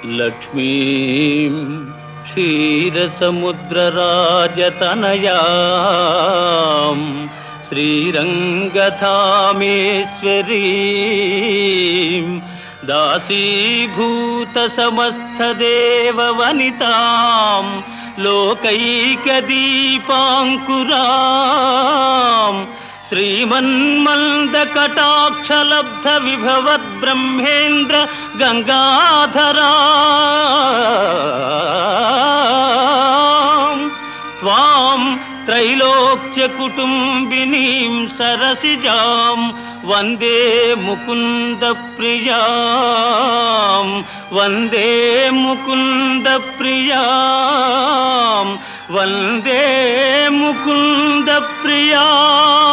లక్ష్మీం క్షీరసముద్రరాజతనయాం శ్రీరంగధామేశ్వరీం దాసీభూత సమస్తదేవవనితాం లోకైకదీపాంకురాం శ్రీమన్మందకటాక్షలబ్ధ విభవద్ బ్రహ్మేంద్ర గంగాధరా త్వాం త్రైలోక్య కుటుంబినీం సరసిజాం వందే ముకుంద ప్రియాం వందే ముకుంద ప్రియాం వందే ముకుంద ప్రియాం.